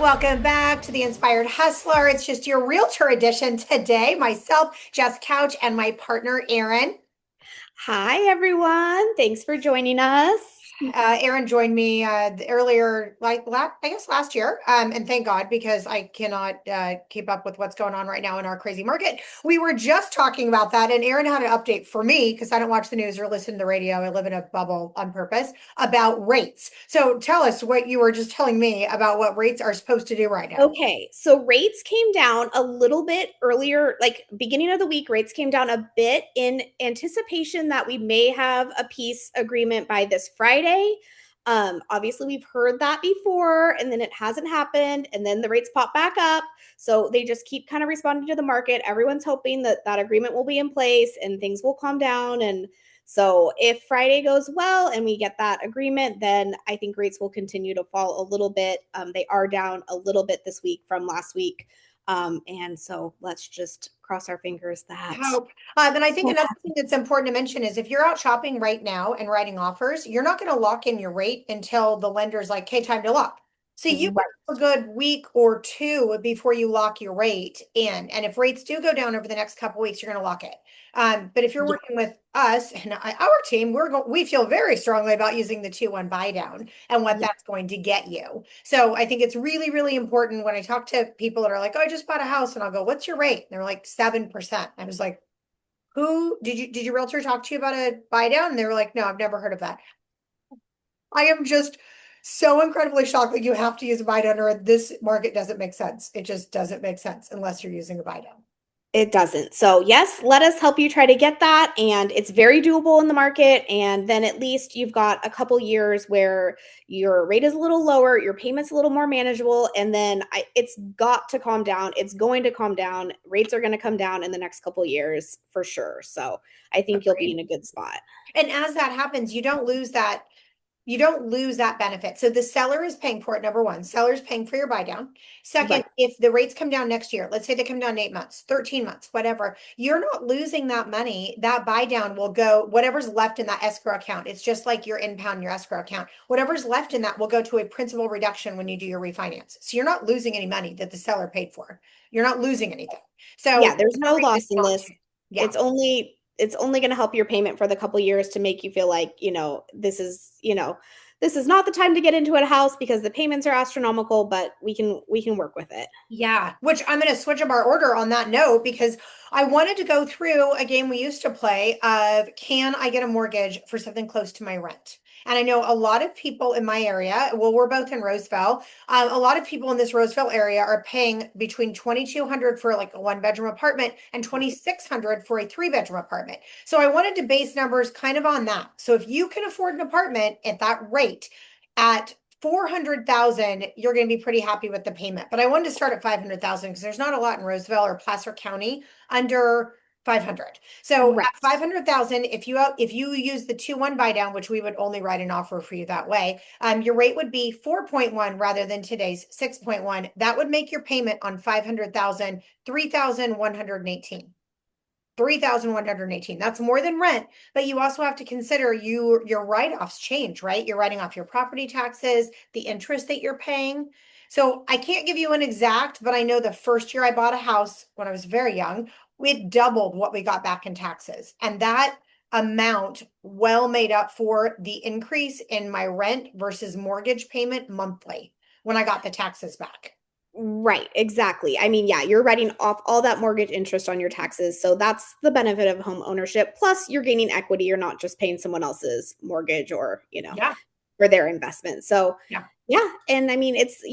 Welcome back to the Inspired Hustler. It's just your realtor edition today. Myself, Jess Couch, and my partner, Erin. Hi, everyone. Thanks for joining us. Erin joined me earlier, I guess last year, and thank God because I cannot keep up with what's going on right now in our crazy market. We were just talking about that, and Erin had an update for me because I don't watch the news or listen to the radio. I live in a bubble on purpose about rates. So tell us what you were just telling me about what rates are supposed to do right now. Okay, so rates came down a little bit earlier, like beginning of the week, rates came down a bit in anticipation that we may have a peace agreement by this Friday. Obviously, we've heard that before, and then it hasn't happened, and then the rates pop back up. So they just keep kind of responding to the market. Everyone's hoping that that agreement will be in place and things will calm down. And so if Friday goes well and we get that agreement, then I think rates will continue to fall a little bit. They are down a little bit this week from last week. And so let's just cross our fingers that. Hope. And I think another thing that's important to mention is if you're out shopping right now and writing offers, you're not going to lock in your rate until the lender's like, okay, time to lock. So you Right. have a good week or two before you lock your rate in. And if rates do go down over the next couple weeks, you're going to lock it. But if you're Yeah, working with us and our team, we feel very strongly about using the 2-1 buy down and what yeah. that's going to get you. So I think it's really, really important when I talk to people that are like, oh, I just bought a house, and I'll go, what's your rate? And they're like 7%. I was like, who did your realtor talk to you about a buy down? And they were like, no, I've never heard of that. I am just so incredibly shocked that you have to use a buy down, or this market doesn't make sense. It just doesn't make sense unless you're using a buy down. It doesn't. So, yes, let us help you try to get that. And it's very doable in the market. And then at least you've got a couple years where your rate is a little lower, your payment's a little more manageable. And then it's got to calm down. It's going to calm down. Rates are going to come down in the next couple years for sure. So, I think you'll be Agreed. in a good spot. And as that happens, you don't lose that benefit. So the seller is paying for it, number one. Seller's paying for your buy down. Second, Right. if the rates come down next year, let's say they come down 8 months, 13 months, whatever, you're not losing that money. That buy down will go, whatever's left in that escrow account. It's just like your impound, your escrow account. Whatever's left in that will go to a principal reduction when you do your refinance. So you're not losing any money that the seller paid for. You're not losing anything. Yeah, So there's that no rate is loss in not this. changing. Yeah. It's only going to help your payment for the couple years to make you feel like, this is not the time to get into a house because the payments are astronomical, but we can work with it. Yeah, which I'm going to switch up our order on that note because I wanted to go through a game we used to play of can I get a mortgage for something close to my rent? And I know a lot of people in my area, well, we're both in Roseville. A lot of people in this Roseville area are paying between 2,200 for like a one-bedroom apartment and 2,600 for a three-bedroom apartment. So I wanted to base numbers kind of on that. So if you can afford an apartment at that rate, at 400,000, you're going to be pretty happy with the payment. But I wanted to start at 500,000 because there's not a lot in Roseville or Placer County under 500. So Right. at 500,000, if you use the 2-1 buy down, which we would only write an offer for you that way, your rate would be 4.1 rather than today's 6.1. That would make your payment on 500,000 3,118. 3,118. That's more than rent, but you also have to consider your write-offs change, right? You're writing off your property taxes, the interest that you're paying. So I can't give you an exact, but I know the first year I bought a house when I was very young, we doubled what we got back in taxes. And that amount well made up for the increase in my rent versus mortgage payment monthly when I got the taxes back. Right, exactly. I mean, yeah, you're writing off all that mortgage interest on your taxes. So that's the benefit of home ownership. Plus, you're gaining equity. You're not just paying someone else's mortgage or, Yeah. for their investment. So, Yeah. yeah, and I mean, it's,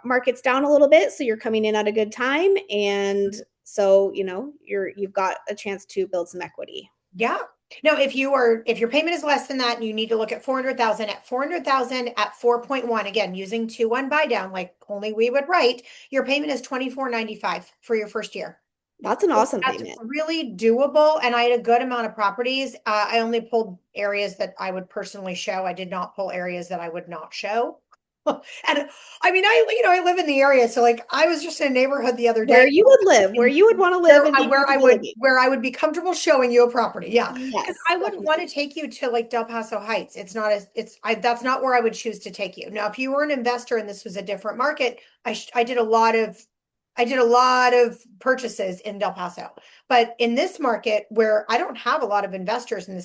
market's down a little bit, so you're coming in at a good time and so, you've got a chance to build some equity. Yeah. No, if your payment is less than that, you need to look at 400,000. At 400,000 at 4.1, again, using 2-1 buy down like only we would write, your payment is 24.95 for your first year. That's an So awesome that's payment. really doable. And I had a good amount of properties. I only pulled areas that I would personally show. I did not pull areas that I would not show. And I mean, I live in the area, so like I was just in a neighborhood the other day Where you would live, where you would want to live where and be comfortable living. I would be comfortable showing you a property. Yeah. Because Yes, I wouldn't want to definitely. take you to like Del Paso Heights. It's not as it's I that's not where I would choose to take you. Now, if you were an investor and this was a different market, I did a lot of purchases in Del Paso. But in this market where I don't have a lot of investors in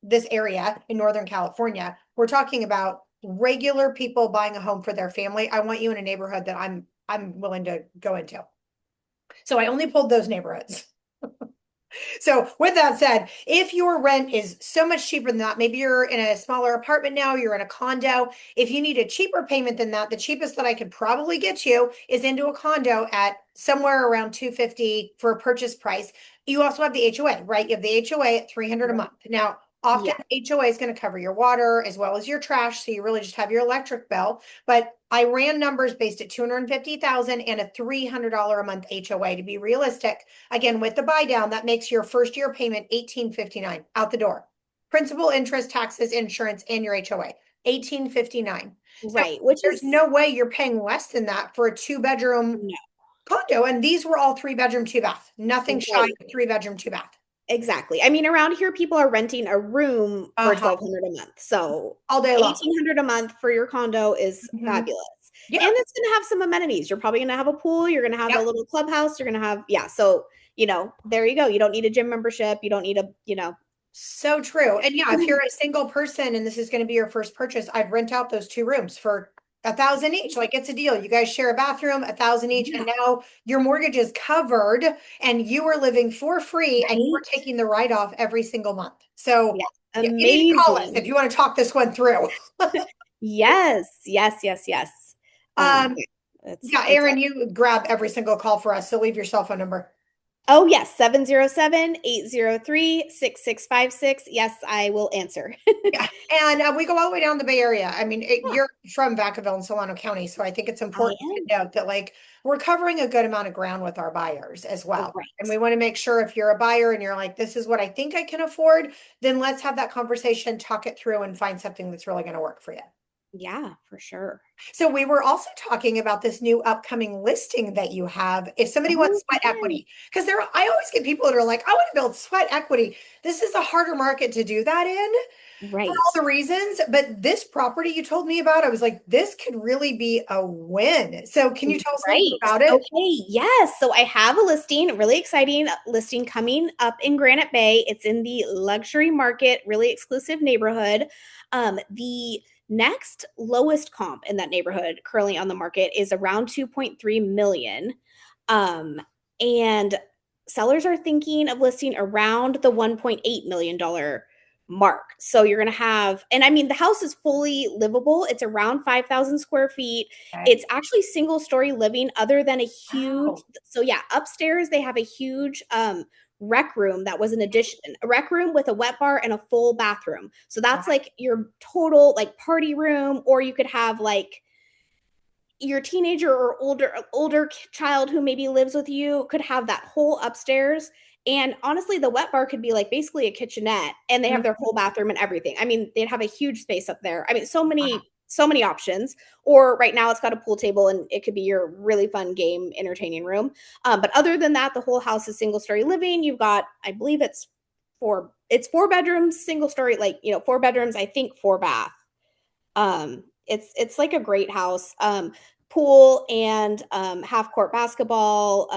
this area in Northern California, we're talking about regular people buying a home for their family. I want you in a neighborhood that I'm willing to go into. So I only pulled those neighborhoods. So with that said, if your rent is so much cheaper than that, maybe you're in a smaller apartment now, you're in a condo. If you need a cheaper payment than that, the cheapest that I could probably get you is into a condo at somewhere around 250 for a purchase price. You also have the HOA, right? You have the HOA at 300 a Right. month. Now, often Yeah. HOA is going to cover your water as well as your trash, so you really just have your electric bill. But I ran numbers based at 250,000 and a $300 a month HOA to be realistic. Again, with the buy down, that makes your first year payment 1859 out the door. Principal, interest, taxes, insurance, and your HOA. 1859. So Right. Which there's is no way you're paying less than that for a two-bedroom no. condo. And these were all three-bedroom, two bath. Nothing shy Right. of three-bedroom, two bath. Exactly. I mean, around here, people are renting a room for Uh-huh. 1,200 a month. So All day long. 1,800 a month for your condo is Mhm. fabulous. Yeah. And it's going to have some amenities. You're probably going to have a pool. You're going to have a Yep. little clubhouse. You're going to have, yeah. So, there you go. You don't need a gym membership. You don't need So true. And yeah, if you're a single person and this is going to be your first purchase, I'd rent out those two rooms for 1,000 each. Like it's a deal. You guys share a bathroom, 1,000 each, yeah, and now your mortgage is covered and you are living for free and you are right? taking the write-off every single month. So Yeah. yeah, you need to call us Amazing. if you want to talk this one through. Yes. Yes. Yes. Yes. Um, Yeah, yeah, it's Erin, you grab every single call for us. So leave your cell phone number. Oh, yes, 707-803-6656. Yes, I will answer. Yeah, and we go all the way down the Bay Area. I mean, you're from Vacaville and Solano County, so I think it's I important to am. note that like we're covering a good amount of ground with our buyers as well. And Right. we want to make sure if you're a buyer and you're like, this is what I think I can afford, then let's have that conversation, talk it through, and find something that's really going to work for you. Yeah, for sure. So we were also talking about this new upcoming listing that you have. If somebody Oh, wants sweat yes. equity, because I always get people that are like, I want to build sweat equity. This is a harder market to do that in for Right. all the reasons. But this property you told me about, I was like, this could really be a win. So can you tell us a little bit Right. about it? Okay. Yes. So I have a listing, a really exciting listing coming up in Granite Bay. It's in the luxury market, really exclusive neighborhood. The next lowest comp in that neighborhood currently on the market is around 2.3 million. Um, and sellers are thinking of listing around the $1.8 million mark. So you're going to have, and I mean, the house is fully livable. It's around 5,000 square feet. Okay. It's actually single story living, other than a huge, Wow. so yeah, upstairs they have a huge rec room that was an addition, a rec room with a wet bar and a full bathroom. So Wow. that's like your total like party room, or you could have like your teenager or older child who maybe lives with you could have that whole upstairs. And honestly, the wet bar could be like basically a kitchenette, and they have their Mhm. full bathroom and everything. I mean, they'd have a huge space up there. I mean, Wow. so many options. Or right now it's got a pool table and it could be your really fun game entertaining room. But other than that, the whole house is single story living. You've got, I believe it's four bedrooms, single story, like, 4 bedrooms, I think 4 bath. It's like a great house. Pool and half court basketball.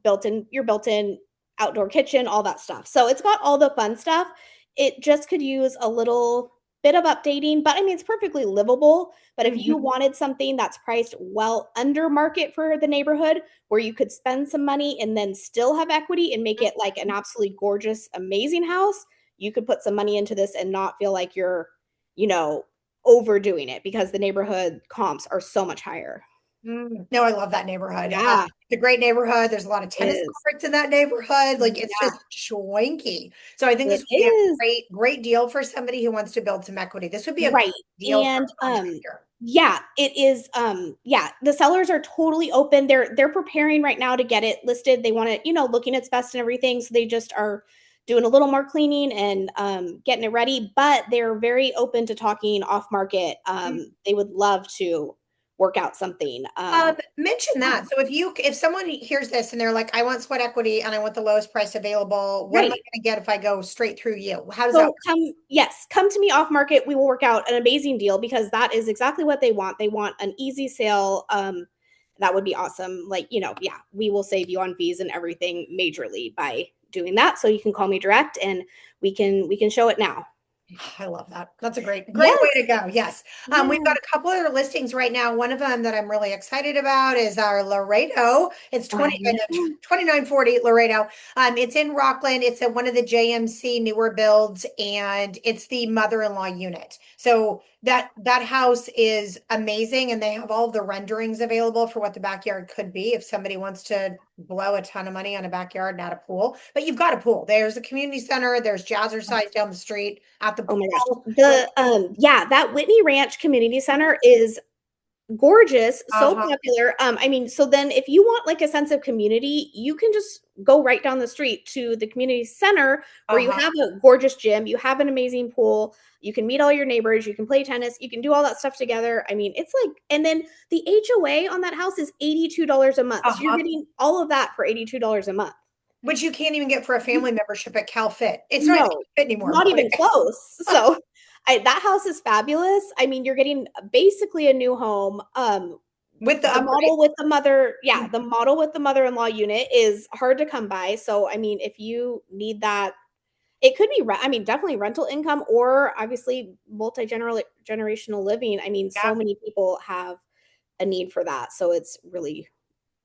Built in outdoor kitchen, all that stuff. So it's got all the fun stuff. It just could use a little bit of updating, but I mean it's perfectly livable. But if you Mhm. wanted something that's priced well under market for the neighborhood, where you could spend some money and then still have equity and make it like an absolutely gorgeous, amazing house, you could put some money into this and not feel like you're you know, overdoing it because the neighborhood comps are so much higher. No, I love that neighborhood. Yeah, It's a great neighborhood. There's a lot of it tennis is. courts in that neighborhood. Like it's Yeah, just swanky. So I think this it would be a is. great deal for somebody who wants to build some equity. This would be a great Right. deal for And a contractor. yeah, it is yeah, the sellers are totally open. They're preparing right now to get it listed. They want it, looking its best and everything. So they just are doing a little more cleaning and getting it ready, but they're very open to talking off market. They would love to work out something. Mention that. So if someone hears this and they're like, I want sweat equity and I want the lowest price available, what am I Right. going to get if I go straight through you? How does that So come to me off market. We will work out an amazing deal because that is exactly what they want. They want an easy sale. That would be awesome. Like, yeah, we will save you on fees and everything majorly by doing that. So you can call me direct and we can show it now. I love that. That's a great way Yes. to go. Yes. We've got Yeah. a couple other listings right now. One of them that I'm really excited about is our Laredo. It's I 2940 Laredo. It's in Rockland. It's one of the JMC newer builds, and it's the mother-in-law unit. So that house is amazing, and they have all of the renderings available for what the backyard could be if somebody wants to blow a ton of money on a backyard and add a pool. But you've got a pool. There's a community center. There's Jazzercise down the street at the Oh my gosh. pool. That Whitney Ranch Community Center is gorgeous, so Uh-huh. popular. So then if you want like a sense of community, you can just go right down the street to the community center where you Uh-huh. have a gorgeous gym, you have an amazing pool, you can meet all your neighbors, you can play tennis, you can do all that stuff together. It's like, and then the HOA on that house is $82 a month. So you're Uh-huh. getting all of that for $82 a month. Which you can't even get for a family membership at CalFit. It's not even No, CalFit anymore, not but even close. So that house is fabulous. You're getting basically a new home. with the The upgrade. model with the mother, yeah, the model with the mother-in-law unit is hard to come by. So, if you need that, it could be, definitely rental income or obviously generational living. Yeah. So many people have a need for that. So it's really,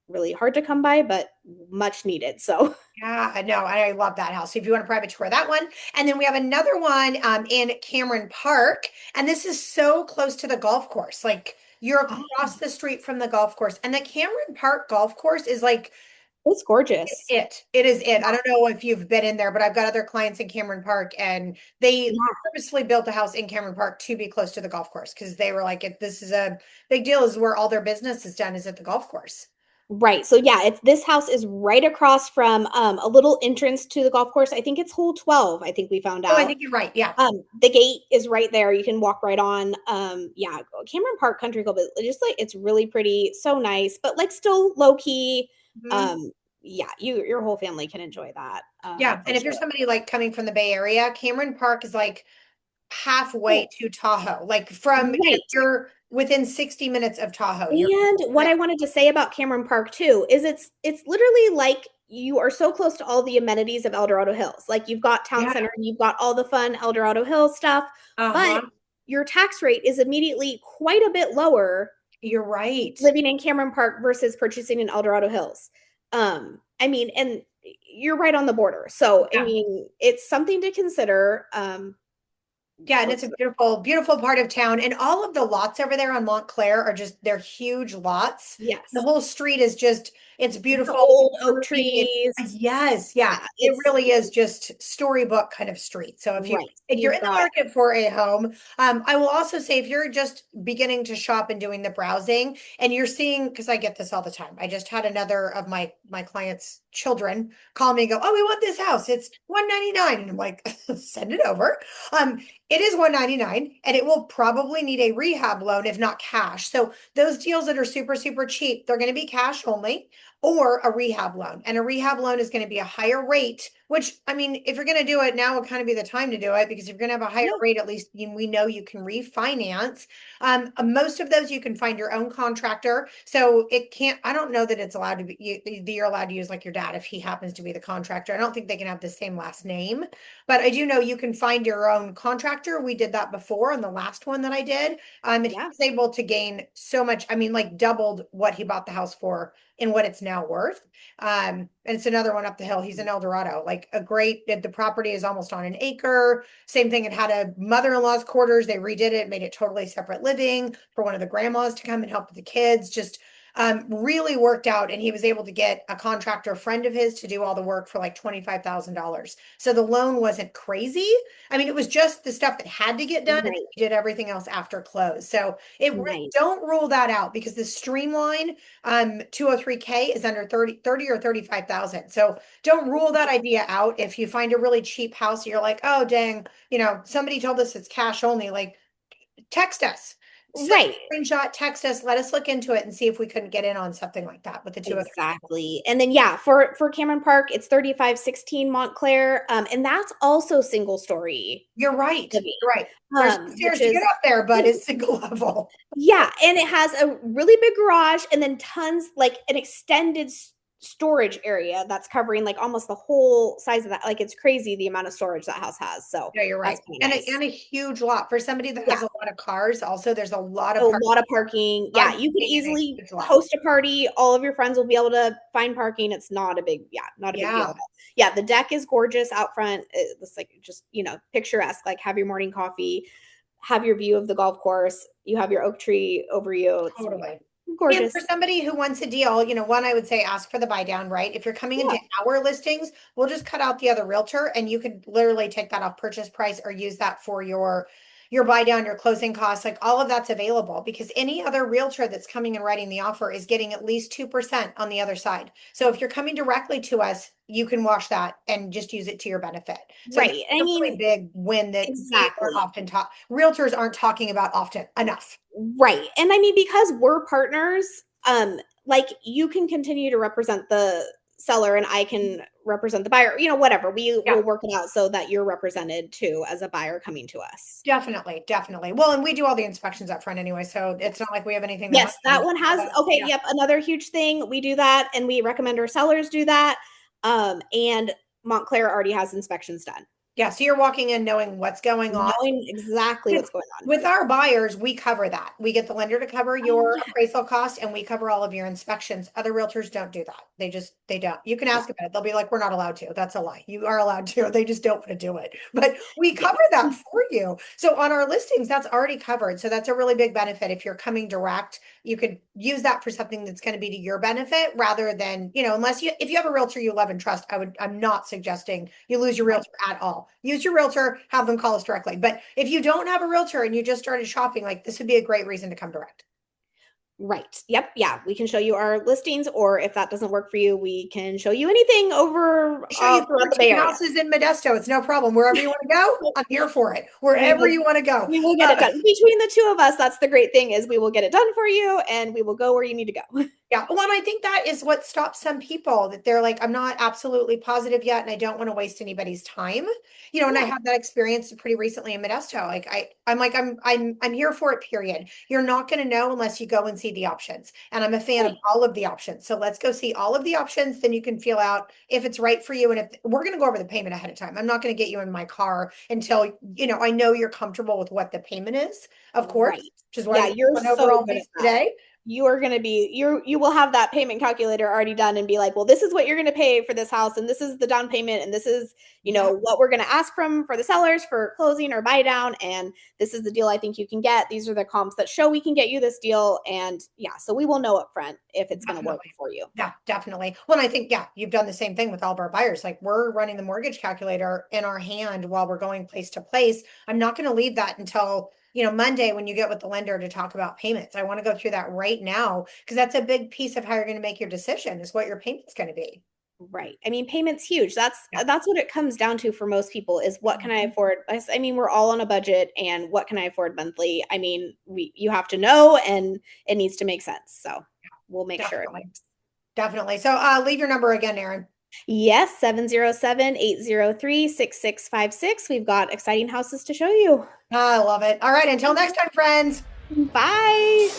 really hard to come by, but much needed. So, Yeah, I know. I love that house. So if you want a private tour, that one. And then we have another one in Cameron Park. And this is so close to the golf course. Like you're across the street from the golf course. And the Cameron Park golf course is like it's gorgeous. it is it. I don't know if you've been in there, but I've got other clients in Cameron Park and they Yeah. purposely built a house in Cameron Park to be close to the golf course because they were like, this is a big deal, is where all their business is done is at the golf course. Right. So yeah, it's this house is right across from a little entrance to the golf course. I think it's hole 12, I think we found Oh, I out. think you're right. Yeah. The gate is right there. You can walk right on. Yeah, Cameron Park Country Club is just like it's really pretty, so nice, but like still low key. Mhm. Um, yeah, your whole family can enjoy that Yeah. for And if you're sure. somebody like coming from the Bay Area, Cameron Park is like halfway Oh, to Tahoe. Like from, if right. you're within 60 minutes of Tahoe, you're And what I wanted to say about Cameron Park too is it's literally like you are so close to all the amenities of El Dorado Hills. Like you've got town yeah. center and you've got all the fun El Dorado Hills stuff, but Uh-huh. your tax rate is immediately quite a bit lower You're right. living in Cameron Park versus purchasing in El Dorado Hills. And you're right on the border. So, Yeah. it's something to consider. Yeah, and For it's a beautiful, beautiful part of town. And all of the lots over there on Montclair are just, they're huge lots. The Yes. whole street is just, it's The beautiful. It's old oak curvy. trees. Yes, yeah. Yeah, It really is just storybook kind of street. So right. if you're You've in the got market for a home, I will also say if you're just beginning to shop and doing the browsing and you're seeing, because I get this all the time. I just had another of my clients' children call me and go, "Oh, we want this house. It's 199." And I'm like, "Send it over." It is 199 and it will probably need a rehab loan if not cash. So those deals that are super, super cheap, they're going to be cash only or a rehab loan. And a rehab loan is going to be a higher rate, which if you're going to do it now would kind of be the time to do it because if you're going to have a higher yeah, rate, at least we know you can refinance. Most of those you can find your own contractor. So it can't, I don't know that it's allowed to be, you're allowed to use like your dad if he happens to be the contractor. I don't think they can have the same last name. But I do know you can find your own contractor. We did that before on the last one that I did. And he yeah, was able to gain so much, like doubled what he bought the house for and what it's now worth. And it's another one up the hill. He's in El Dorado, like the property is almost on an acre. Same thing. It had a mother-in-law's quarters. They redid it, made it totally separate living for one of the grandmas to come and help with the kids. Just really worked out, and he was able to get a contractor friend of his to do all the work for like $25,000. So the loan wasn't crazy. I mean, it was just the stuff that had to get done, and Right. he did everything else after close. So Nice. don't rule that out, because the streamline 203K is under 30 or 35,000. So don't rule that idea out. If you find a really cheap house, you're like, oh dang, somebody told us it's cash only, like text us. Send Right. a screenshot, text us, let us look into it and see if we couldn't get in on something like that with the 203. Exactly. And then yeah, for Cameron Park, it's 3516 Montclair. And that's also single story You're right. living. You're right. There's some Which stairs to is get up there, but it's single level. yeah, and it has a really big garage and then tons like an extended storage area that's covering like almost the whole size of that. Like it's crazy the amount of storage that house has. So Yeah, you're that's right. pretty And nice. a huge lot for somebody that Yeah. has a lot of cars. Also, there's a lot A of lot of parking. lot Yeah, of you could parking in a easily huge lot. host a party. All of your friends will be able to find parking. It's not a big, yeah, not a big deal Yeah, at all. Yeah, the deck is gorgeous out front. It's like just, picturesque. Like have your morning coffee, have your view of the golf course. You have your oak tree over you. It's totally. And for gorgeous. somebody who wants a deal, one, I would say ask for the buy down, right? If you're coming Yeah, into our listings, we'll just cut out the other realtor, and you could literally take that off purchase price or use that for your buy down, your closing costs, like all of that's available, because any other realtor that's coming and writing the offer is getting at least 2% on the other side. So if you're coming directly to us, you can wash that and just use it to your benefit. So that's right. I a really mean, big win that we aren't exactly. often talk realtors aren't talking about often enough. Right. And I mean, because we're partners, like you can continue to represent the seller and I can represent the buyer, whatever. We Yeah. will work it out so that you're represented too as a buyer coming to us. Definitely, definitely. Well, and we do all the inspections up front anyway, so it's not like we have anything to hide. Yes, that one has okay, Yeah. yep, another huge thing. We do that and we recommend our sellers do that. And Montclair already has inspections done. Yeah, so you're walking in knowing what's going on. Knowing exactly With what's going on. with our buyers, we cover that. We get the lender to cover Oh, your yeah. appraisal cost, and we cover all of your inspections. Other realtors don't do that. They don't. You can Yeah. ask about it. They'll be like, we're not allowed to. That's a lie. You are allowed to. They just don't want to do it. But we Yeah. cover that for you. So on our listings, that's already covered. So that's a really big benefit. If you're coming direct, you could use that for something that's going to be to your benefit, rather than, unless if you have a realtor you love and trust, I'm not suggesting you lose your Right. realtor at all. Use your realtor, have them call us directly. But if you don't have a realtor and you just started shopping, like, this would be a great reason to come direct. Right. Yep. Yeah. We can show you our listings, or if that doesn't work for you, we can show you anything over Show you throughout the Bay 14 Area. houses in Modesto. It's no problem. Wherever you want to go, I'm here for it. We Wherever will you want to go. we will get it done. Between the two of us, that's the great thing is we will get it done for you and we will go where you need to go. Yeah. Well, and I think that is what stops some people, that they're like, I'm not absolutely positive yet, and I don't want to waste anybody's time. And I Yeah. had that experience pretty recently in Modesto. Like I'm like, I'm here for it, period. You're not going to know unless you go and see the options. And I'm a fan of Right. all of the options. So let's go see all of the options. Then you can feel out if it's right for you. And if we're going to go over the payment ahead of time, I'm not going to get you in my car until, I know you're comfortable with what the payment is, of course, Right. which is why Yeah, we you're went so over all good at these that. today. You are going to be you will have that payment calculator already done and be like, well, this is what you're going to pay for this house and this is the down payment and this is Yeah. what we're going to ask for the sellers for closing or buy down, and this is the deal I think you can get. These are the comps that show we can get you this deal, and yeah, so we will know up front if it's going to work Definitely. for you. Yeah, definitely. Well, and I think, yeah, you've done the same thing with all of our buyers. Like, we're running the mortgage calculator in our hand while we're going place to place. I'm not going to leave that until, Monday, when you get with the lender to talk about payments. I want to go through that right now, because that's a big piece of how you're going to make your decision, is what your payment's going to be. Right. I mean, payment's huge. That's Yeah. that's what it comes down to for most people is what can I afford? I mean, we're all on a budget and what can I afford monthly? I mean, you have to know and it needs to make sense. So we'll make sure it Definitely. works. Definitely. So leave your number again, Erin. Yes, 707-803-6656. We've got exciting houses to show you. I love it. All right. Until next time, friends. Bye.